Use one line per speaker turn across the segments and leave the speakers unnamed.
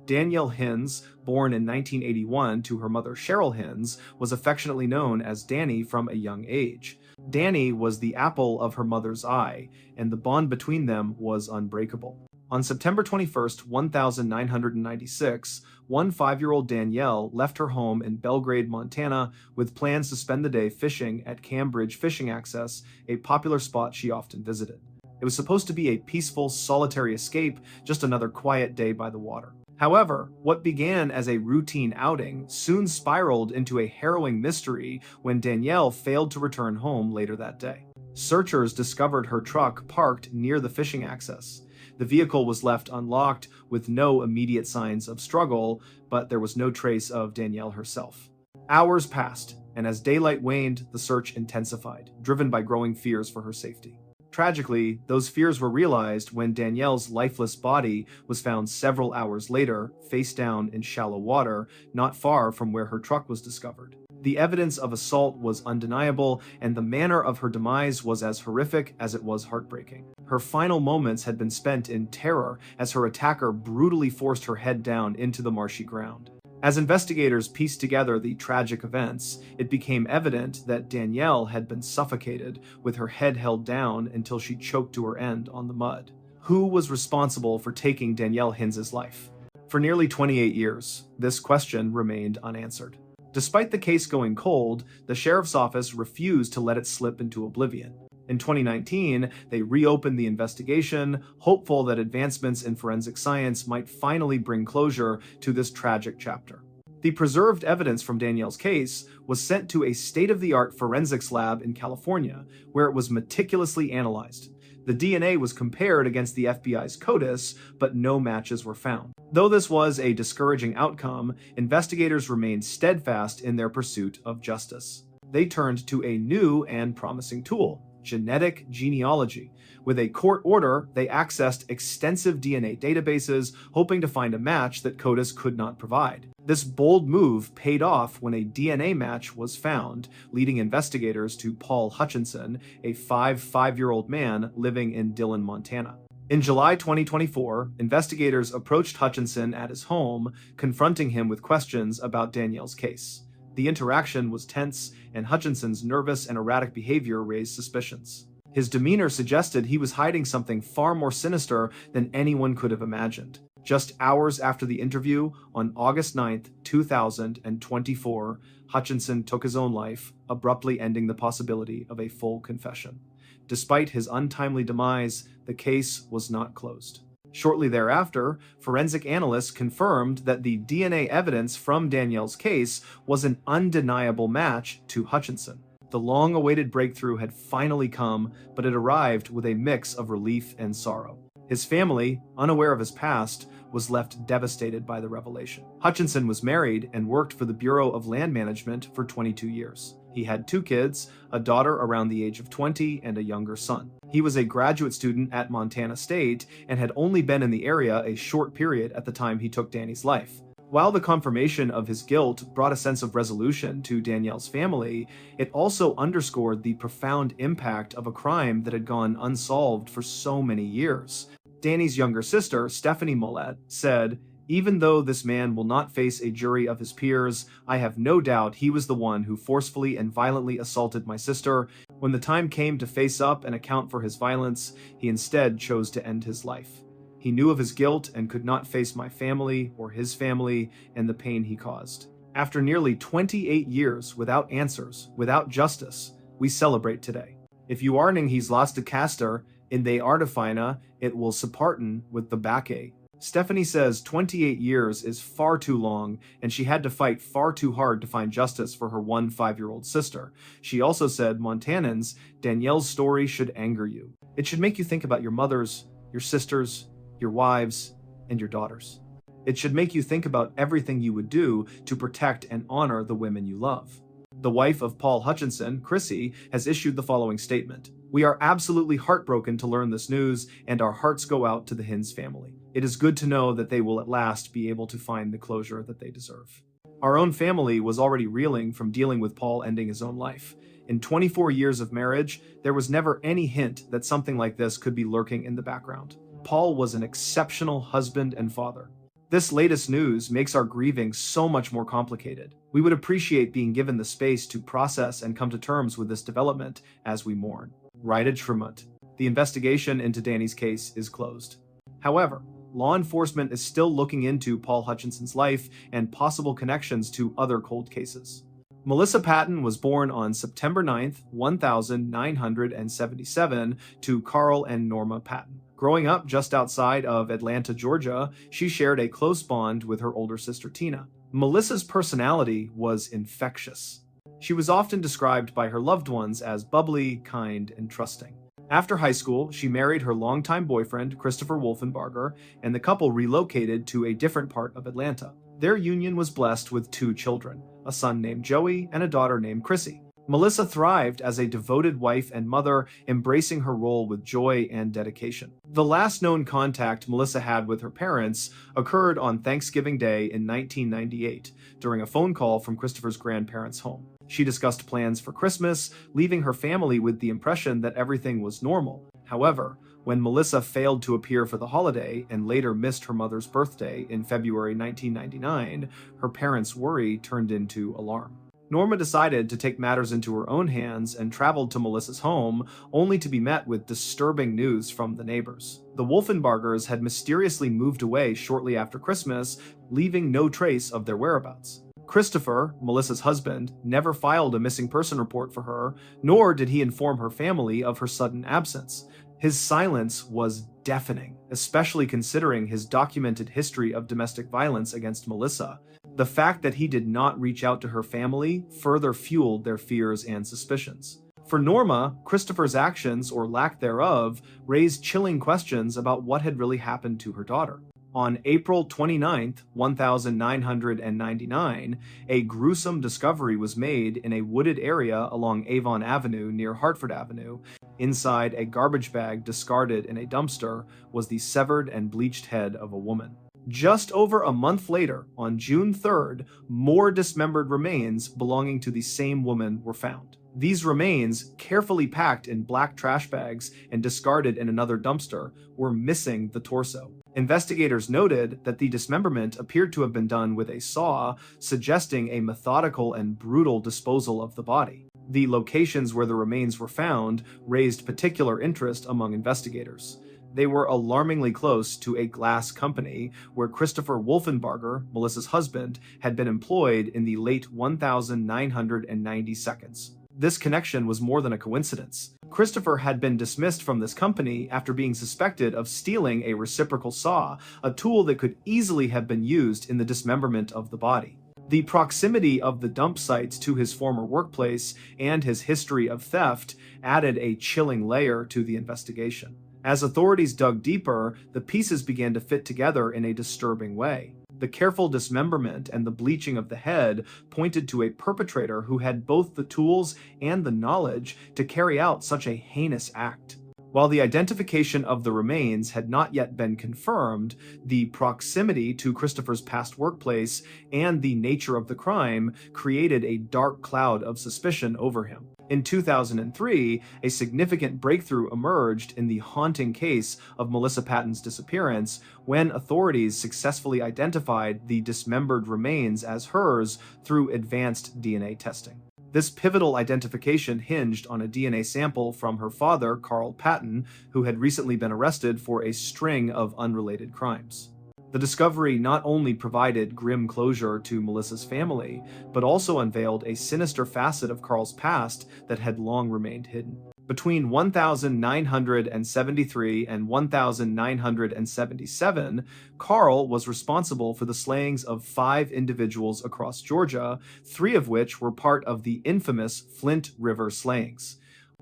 Danielle Hins, born in 1981 to her mother Cheryl Hins, was affectionately known as Danny from a young age. Danny was the apple of her mother's eye, and the bond between them was unbreakable. On September 21st, 1996, 5-year-old Danielle left her home in Belgrade, Montana, with plans to spend the day fishing at Cambridge Fishing Access, a popular spot she often visited. It was supposed to be a peaceful, solitary escape, just another quiet day by the water. However, what began as a routine outing soon spiraled into a harrowing mystery when Danielle failed to return home later that day. Searchers discovered her truck parked near the fishing access. The vehicle was left unlocked with no immediate signs of struggle, but there was no trace of Danielle herself. Hours passed, and as daylight waned, the search intensified, driven by growing fears for her safety. Tragically, those fears were realized when Danielle's lifeless body was found several hours later, face down in shallow water, not far from where her truck was discovered. The evidence of assault was undeniable, and the manner of her demise was as horrific as it was heartbreaking. Her final moments had been spent in terror as her attacker brutally forced her head down into the marshy ground. As investigators pieced together the tragic events, it became evident that Danielle had been suffocated, with her head held down until she choked to her end on the mud. Who was responsible for taking Danielle Hins's life? For nearly 28 years, this question remained unanswered. Despite the case going cold, the sheriff's office refused to let it slip into oblivion. In 2019, they reopened the investigation, hopeful that advancements in forensic science might finally bring closure to this tragic chapter. The preserved evidence from Danielle's case was sent to a state-of-the-art forensics lab in California, where it was meticulously analyzed. The DNA was compared against the FBI's CODIS, but no matches were found. Though this was a discouraging outcome, investigators remained steadfast in their pursuit of justice. They turned to a new and promising tool: genetic genealogy. With a court order, they accessed extensive DNA databases, hoping to find a match that CODIS could not provide. This bold move paid off when a DNA match was found, leading investigators to Paul Hutchinson, a 5-year-old man living in Dillon, Montana. In July 2024, investigators approached Hutchinson at his home, confronting him with questions about Danielle's case. The interaction was tense, and Hutchinson's nervous and erratic behavior raised suspicions. His demeanor suggested he was hiding something far more sinister than anyone could have imagined. Just hours after the interview, on August 9, 2024, Hutchinson took his own life, abruptly ending the possibility of a full confession. Despite his untimely demise, the case was not closed. Shortly thereafter, forensic analysts confirmed that the DNA evidence from Danielle's case was an undeniable match to Hutchinson. The long-awaited breakthrough had finally come, but it arrived with a mix of relief and sorrow. His family, unaware of his past, was left devastated by the revelation. Hutchinson was married and worked for the Bureau of Land Management for 22 years. He had 2 kids, a daughter around the age of 20 and a younger son. He was a graduate student at Montana State and had only been in the area a short period at the time he took Danny's life. While the confirmation of his guilt brought a sense of resolution to Danielle's family, it also underscored the profound impact of a crime that had gone unsolved for so many years. Danny's younger sister, Stephanie Mollett, said, "Even though this man will not face a jury of his peers, I have no doubt he was the one who forcefully and violently assaulted my sister. When the time came to face up and account for his violence, he instead chose to end his life. He knew of his guilt and could not face my family or his family and the pain he caused." After nearly 28 years without answers, without justice, we celebrate today. If you arning he's lost a caster, in they artifina, it will supparten with the backe. Stephanie says 28 years is far too long, and she had to fight far too hard to find justice for her 5-year-old sister. She also said, "Montanans, Danielle's story should anger you. It should make you think about your mothers, your sisters, your wives, and your daughters. It should make you think about everything you would do to protect and honor the women you love." The wife of Paul Hutchinson, Chrissy, has issued the following statement: "We are absolutely heartbroken to learn this news, and our hearts go out to the Hins family. It is good to know that they will at last be able to find the closure that they deserve." Our own family was already reeling from dealing with Paul ending his own life. In 24 years of marriage, there was never any hint that something like this could be lurking in the background. Paul was an exceptional husband and father. This latest news makes our grieving so much more complicated. We would appreciate being given the space to process and come to terms with this development as we mourn. Righted Schramut. The investigation into Danny's case is closed. However, law enforcement is still looking into Paul Hutchinson's life and possible connections to other cold cases. Melissa Patton was born on September 9, 1977, to Carl and Norma Patton. Growing up just outside of Atlanta, Georgia, she shared a close bond with her older sister Tina. Melissa's personality was infectious. She was often described by her loved ones as bubbly, kind, and trusting. After high school, she married her longtime boyfriend, Christopher Wolfenbarger, and the couple relocated to a different part of Atlanta. Their union was blessed with 2 children, a son named Joey and a daughter named Chrissy. Melissa thrived as a devoted wife and mother, embracing her role with joy and dedication. The last known contact Melissa had with her parents occurred on Thanksgiving Day in 1998, during a phone call from Christopher's grandparents' home. She discussed plans for Christmas, leaving her family with the impression that everything was normal. However, when Melissa failed to appear for the holiday and later missed her mother's birthday in February 1999, her parents' worry turned into alarm. Norma decided to take matters into her own hands and traveled to Melissa's home, only to be met with disturbing news from the neighbors. The Wolfenbargers had mysteriously moved away shortly after Christmas, leaving no trace of their whereabouts. Christopher, Melissa's husband, never filed a missing person report for her, nor did he inform her family of her sudden absence. His silence was deafening, especially considering his documented history of domestic violence against Melissa. The fact that he did not reach out to her family further fueled their fears and suspicions. For Norma, Christopher's actions, or lack thereof, raised chilling questions about what had really happened to her daughter. On April 29, 1999, a gruesome discovery was made in a wooded area along Avon Avenue near Hartford Avenue. Inside a garbage bag discarded in a dumpster was the severed and bleached head of a woman. Just over a month later, on June 3rd, more dismembered remains belonging to the same woman were found. These remains, carefully packed in black trash bags and discarded in another dumpster, were missing the torso. Investigators noted that the dismemberment appeared to have been done with a saw, suggesting a methodical and brutal disposal of the body. The locations where the remains were found raised particular interest among investigators. They were alarmingly close to a glass company where Christopher Wolfenbarger, Melissa's husband, had been employed in the late 1990 seconds. This connection was more than a coincidence. Christopher had been dismissed from this company after being suspected of stealing a reciprocal saw, a tool that could easily have been used in the dismemberment of the body. The proximity of the dump sites to his former workplace and his history of theft added a chilling layer to the investigation. As authorities dug deeper, the pieces began to fit together in a disturbing way. The careful dismemberment and the bleaching of the head pointed to a perpetrator who had both the tools and the knowledge to carry out such a heinous act. While the identification of the remains had not yet been confirmed, the proximity to Christopher's past workplace and the nature of the crime created a dark cloud of suspicion over him. In 2003, a significant breakthrough emerged in the haunting case of Melissa Patton's disappearance when authorities successfully identified the dismembered remains as hers through advanced DNA testing. This pivotal identification hinged on a DNA sample from her father, Carl Patton, who had recently been arrested for a string of unrelated crimes. The discovery not only provided grim closure to Melissa's family, but also unveiled a sinister facet of Carl's past that had long remained hidden. Between 1973 and 1977, Carl was responsible for the slayings of 5 individuals across Georgia, 3 of which were part of the infamous Flint River slayings.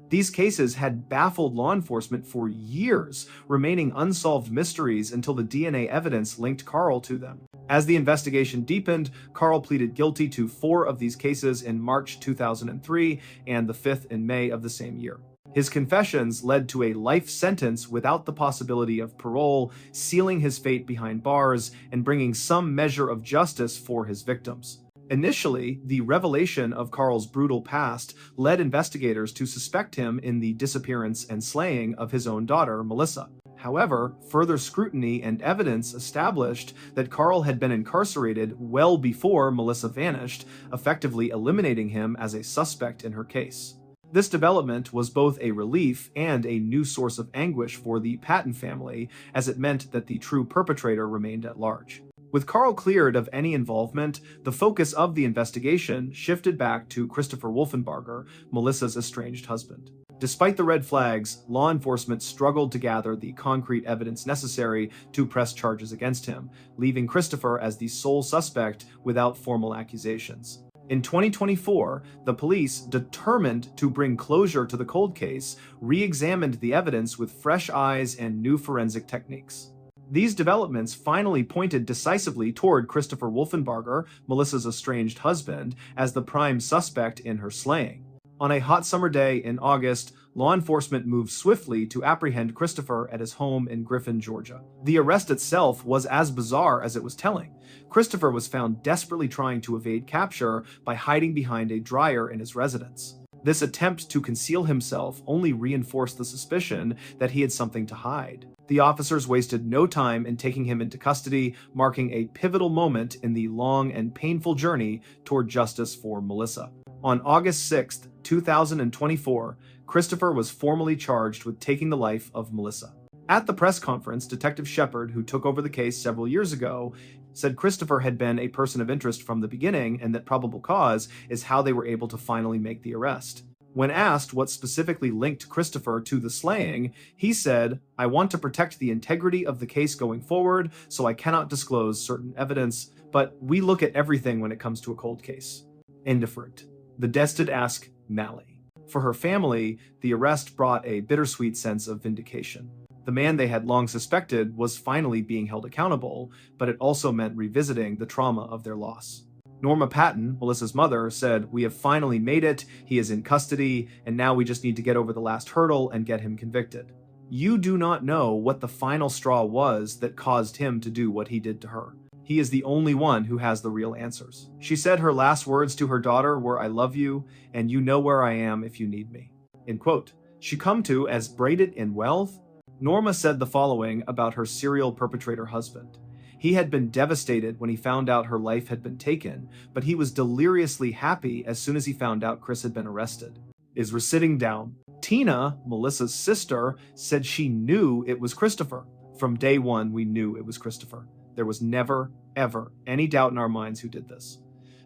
These cases had baffled law enforcement for years, remaining unsolved mysteries until the DNA evidence linked Carl to them. As the investigation deepened, Carl pleaded guilty to 4 of these cases in March 2003 and the 5th in May of the same year. His confessions led to a life sentence without the possibility of parole, sealing his fate behind bars and bringing some measure of justice for his victims. Initially, the revelation of Carl's brutal past led investigators to suspect him in the disappearance and slaying of his own daughter, Melissa. However, further scrutiny and evidence established that Carl had been incarcerated well before Melissa vanished, effectively eliminating him as a suspect in her case. This development was both a relief and a new source of anguish for the Patton family, as it meant that the true perpetrator remained at large. With Carl cleared of any involvement, the focus of the investigation shifted back to Christopher Wolfenbarger, Melissa's estranged husband. Despite the red flags, law enforcement struggled to gather the concrete evidence necessary to press charges against him, leaving Christopher as the sole suspect without formal accusations. In 2024, the police, determined to bring closure to the cold case, re-examined the evidence with fresh eyes and new forensic techniques. These developments finally pointed decisively toward Christopher Wolfenbarger, Melissa's estranged husband, as the prime suspect in her slaying. On a hot summer day in August, law enforcement moved swiftly to apprehend Christopher at his home in Griffin, Georgia. The arrest itself was as bizarre as it was telling. Christopher was found desperately trying to evade capture by hiding behind a dryer in his residence. This attempt to conceal himself only reinforced the suspicion that he had something to hide. The officers wasted no time in taking him into custody, marking a pivotal moment in the long and painful journey toward justice for Melissa. On August 6, 2024, Christopher was formally charged with taking the life of Melissa. At the press conference, Detective Shepard, who took over the case several years ago, said Christopher had been a person of interest from the beginning and that probable cause is how they were able to finally make the arrest. When asked what specifically linked Christopher to the slaying, he said, "I want to protect the integrity of the case going forward, so I cannot disclose certain evidence, but we look at everything when it comes to a cold case." Indifferent. The Des did ask Mally. For her family, the arrest brought a bittersweet sense of vindication. The man they had long suspected was finally being held accountable, but it also meant revisiting the trauma of their loss. Norma Patton, Melissa's mother, said, "We have finally made it, he is in custody, and now we just need to get over the last hurdle and get him convicted." You do not know what the final straw was that caused him to do what he did to her. He is the only one who has the real answers. She said her last words to her daughter were, "I love you, and you know where I am if you need me." End quote. She come to as braided in wealth. Norma said the following about her serial perpetrator husband. He had been devastated when he found out her life had been taken, but he was deliriously happy as soon as he found out Chris had been arrested. Is we're sitting down. Tina, Melissa's sister, said she knew it was Christopher. From day one, we knew it was Christopher. There was never, ever any doubt in our minds who did this.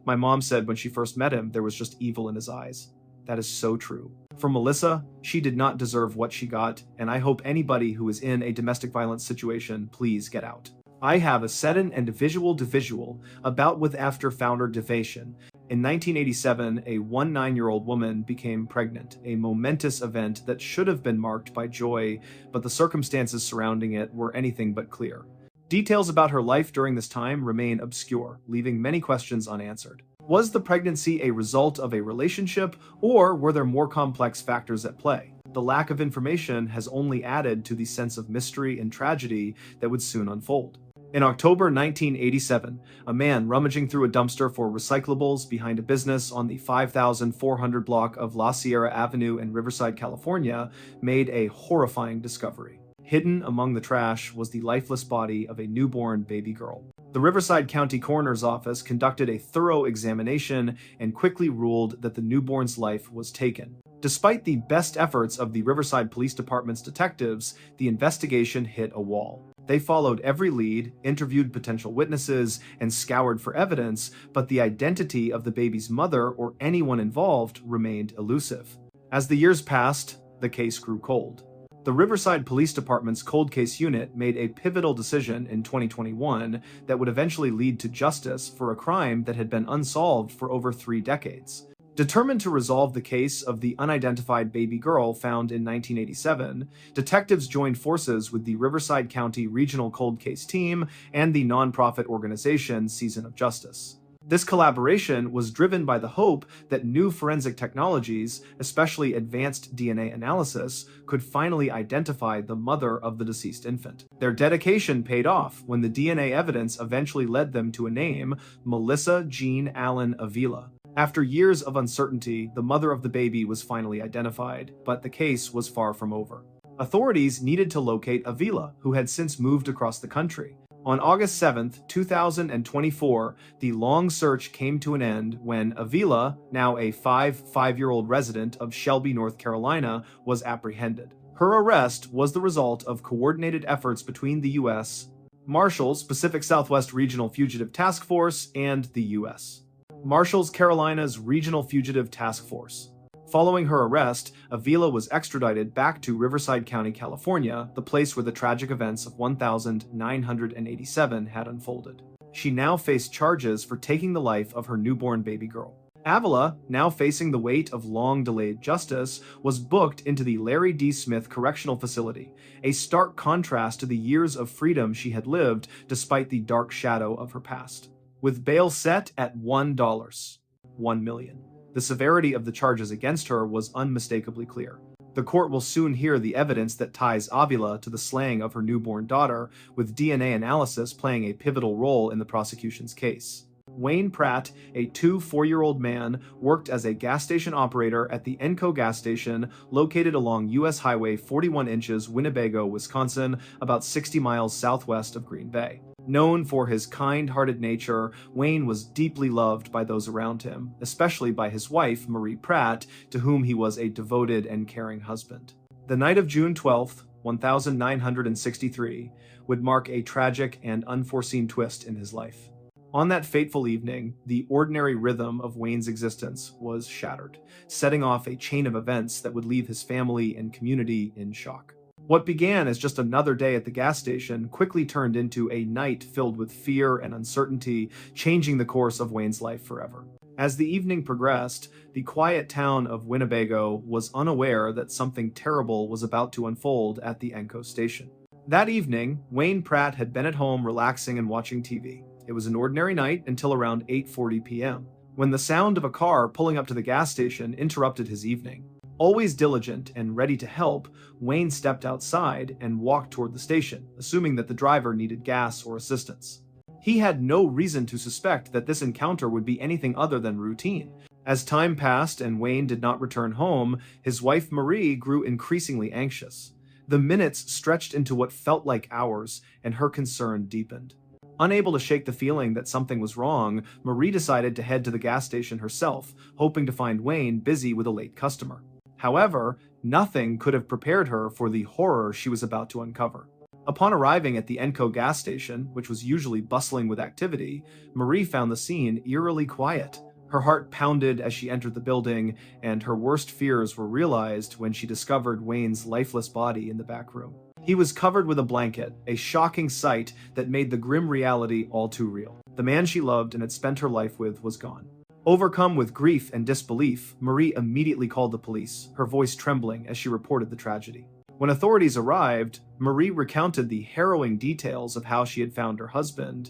My mom said when she first met him, there was just evil in his eyes. That is so true. For Melissa, she did not deserve what she got, and I hope anybody who is in a domestic violence situation, please get out. I have a set-in and visual about with after founder defation. In 1987, a 19-year-old woman became pregnant, a momentous event that should have been marked by joy, but the circumstances surrounding it were anything but clear. Details about her life during this time remain obscure, leaving many questions unanswered. Was the pregnancy a result of a relationship, or were there more complex factors at play? The lack of information has only added to the sense of mystery and tragedy that would soon unfold. In October 1987, a man rummaging through a dumpster for recyclables behind a business on the 5400 block of La Sierra Avenue in Riverside, California, made a horrifying discovery. Hidden among the trash was the lifeless body of a newborn baby girl. The Riverside County Coroner's Office conducted a thorough examination and quickly ruled that the newborn's life was taken. Despite the best efforts of the Riverside Police Department's detectives, the investigation hit a wall. They followed every lead, interviewed potential witnesses, and scoured for evidence, but the identity of the baby's mother or anyone involved remained elusive. As the years passed, the case grew cold. The Riverside Police Department's cold case unit made a pivotal decision in 2021 that would eventually lead to justice for a crime that had been unsolved for over 3 decades. Determined to resolve the case of the unidentified baby girl found in 1987, detectives joined forces with the Riverside County Regional Cold Case Team and the nonprofit organization Season of Justice. This collaboration was driven by the hope that new forensic technologies, especially advanced DNA analysis, could finally identify the mother of the deceased infant. Their dedication paid off when the DNA evidence eventually led them to a name, Melissa Jean Allen Avila. After years of uncertainty, the mother of the baby was finally identified, but the case was far from over. Authorities needed to locate Avila, who had since moved across the country. On August 7, 2024, the long search came to an end when Avila, now a five-year-old resident of Shelby, North Carolina, was apprehended. Her arrest was the result of coordinated efforts between the U.S. Marshals, Pacific Southwest Regional Fugitive Task Force, and the U.S. Marshals Carolina's Regional Fugitive Task Force. Following her arrest, Avila was extradited back to Riverside County, California, the place where the tragic events of 1987 had unfolded. She now faced charges for taking the life of her newborn baby girl. Avila, now facing the weight of long-delayed justice, was booked into the Larry D. Smith Correctional Facility, a stark contrast to the years of freedom she had lived despite the dark shadow of her past. With bail set at $1 million. The severity of the charges against her was unmistakably clear. The court will soon hear the evidence that ties Avila to the slaying of her newborn daughter, with DNA analysis playing a pivotal role in the prosecution's case. Wayne Pratt, a 4-year-old man, worked as a gas station operator at the Enco gas station located along U.S. Highway 41 inches, Winnebago, Wisconsin, about 60 miles southwest of Green Bay. Known for his kind-hearted nature, Wayne was deeply loved by those around him, especially by his wife, Marie Pratt, to whom he was a devoted and caring husband. The night of June 12, 1963, would mark a tragic and unforeseen twist in his life. On that fateful evening, the ordinary rhythm of Wayne's existence was shattered, setting off a chain of events that would leave his family and community in shock. What began as just another day at the gas station quickly turned into a night filled with fear and uncertainty, changing the course of Wayne's life forever. As the evening progressed, the quiet town of Winnebago was unaware that something terrible was about to unfold at the Enco station. That evening, Wayne Pratt had been at home relaxing and watching TV. It was an ordinary night until around 8:40 p.m., when the sound of a car pulling up to the gas station interrupted his evening. Always diligent and ready to help, Wayne stepped outside and walked toward the station, assuming that the driver needed gas or assistance. He had no reason to suspect that this encounter would be anything other than routine. As time passed and Wayne did not return home, his wife Marie grew increasingly anxious. The minutes stretched into what felt like hours, and her concern deepened. Unable to shake the feeling that something was wrong, Marie decided to head to the gas station herself, hoping to find Wayne busy with a late customer. However, nothing could have prepared her for the horror she was about to uncover. Upon arriving at the Enco gas station, which was usually bustling with activity, Marie found the scene eerily quiet. Her heart pounded as she entered the building, and her worst fears were realized when she discovered Wayne's lifeless body in the back room. He was covered with a blanket, a shocking sight that made the grim reality all too real. The man she loved and had spent her life with was gone. Overcome with grief and disbelief, Marie immediately called the police, her voice trembling as she reported the tragedy. When authorities arrived, Marie recounted the harrowing details of how she had found her husband.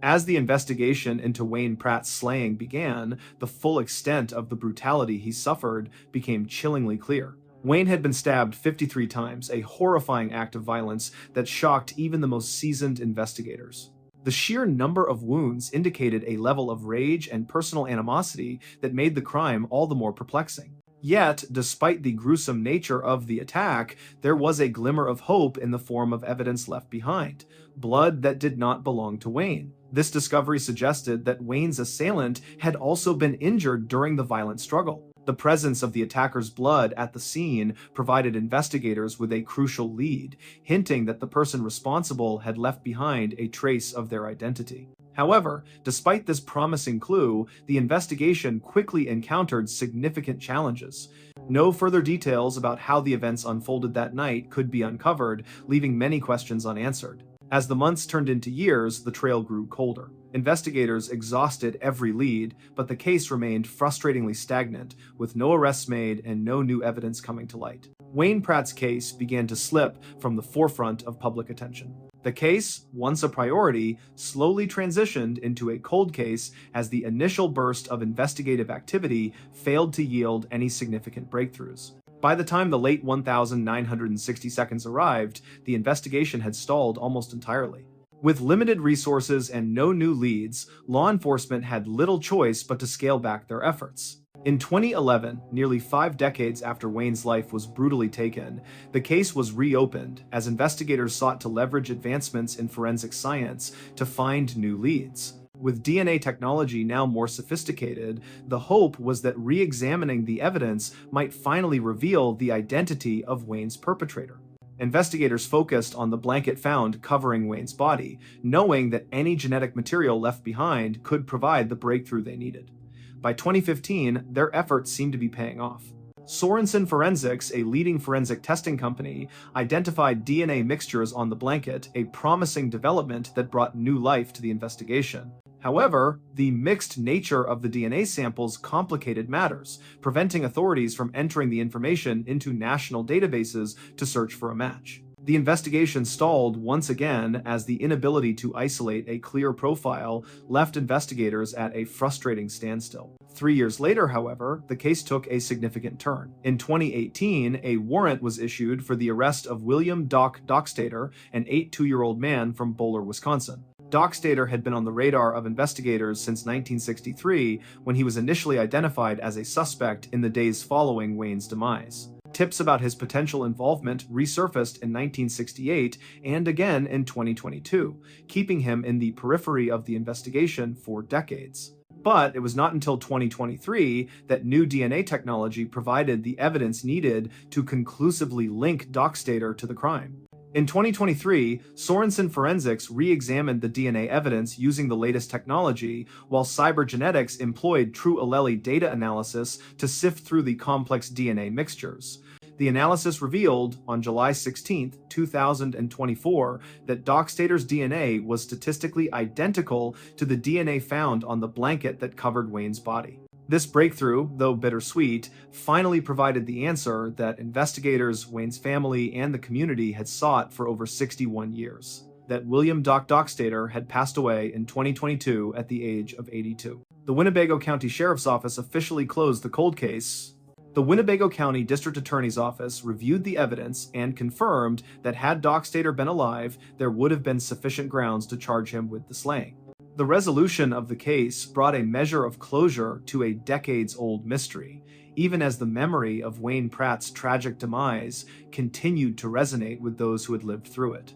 As the investigation into Wayne Pratt's slaying began, the full extent of the brutality he suffered became chillingly clear. Wayne had been stabbed 53 times, a horrifying act of violence that shocked even the most seasoned investigators. The sheer number of wounds indicated a level of rage and personal animosity that made the crime all the more perplexing. Yet, despite the gruesome nature of the attack, there was a glimmer of hope in the form of evidence left behind: blood that did not belong to Wayne. This discovery suggested that Wayne's assailant had also been injured during the violent struggle. The presence of the attacker's blood at the scene provided investigators with a crucial lead, hinting that the person responsible had left behind a trace of their identity. However, despite this promising clue, the investigation quickly encountered significant challenges. No further details about how the events unfolded that night could be uncovered, leaving many questions unanswered. As the months turned into years, the trail grew colder. Investigators exhausted every lead, but the case remained frustratingly stagnant, with no arrests made and no new evidence coming to light. Wayne Pratt's case began to slip from the forefront of public attention. The case, once a priority, slowly transitioned into a cold case as the initial burst of investigative activity failed to yield any significant breakthroughs. By the time the late 1960 seconds arrived, the investigation had stalled almost entirely. With limited resources and no new leads, law enforcement had little choice but to scale back their efforts. In 2011, nearly 5 decades after Wayne's life was brutally taken, the case was reopened as investigators sought to leverage advancements in forensic science to find new leads. With DNA technology now more sophisticated, the hope was that re-examining the evidence might finally reveal the identity of Wayne's perpetrator. Investigators focused on the blanket found covering Wayne's body, knowing that any genetic material left behind could provide the breakthrough they needed. By 2015, their efforts seemed to be paying off. Sorensen Forensics, a leading forensic testing company, identified DNA mixtures on the blanket, a promising development that brought new life to the investigation. However, the mixed nature of the DNA samples complicated matters, preventing authorities from entering the information into national databases to search for a match. The investigation stalled once again as the inability to isolate a clear profile left investigators at a frustrating standstill. 3 years later, however, the case took a significant turn. In 2018, a warrant was issued for the arrest of William Doc Dockstader, an 82-year-old man from Bowler, Wisconsin. Dockstader had been on the radar of investigators since 1963, when he was initially identified as a suspect in the days following Wayne's demise. Tips about his potential involvement resurfaced in 1968 and again in 2022, keeping him in the periphery of the investigation for decades. But it was not until 2023 that new DNA technology provided the evidence needed to conclusively link Dockstader to the crime. In 2023, Sorensen Forensics re-examined the DNA evidence using the latest technology, while cybergenetics employed true allele data analysis to sift through the complex DNA mixtures. The analysis revealed, on July 16, 2024, that Dockstader's DNA was statistically identical to the DNA found on the blanket that covered Wayne's body. This breakthrough, though bittersweet, finally provided the answer that investigators, Wayne's family, and the community had sought for over 61 years. That William Dockstader had passed away in 2022 at the age of 82. The Winnebago County Sheriff's Office officially closed the cold case. The Winnebago County District Attorney's Office reviewed the evidence and confirmed that had Dockstader been alive, there would have been sufficient grounds to charge him with the slaying. The resolution of the case brought a measure of closure to a decades-old mystery, even as the memory of Wayne Pratt's tragic demise continued to resonate with those who had lived through it.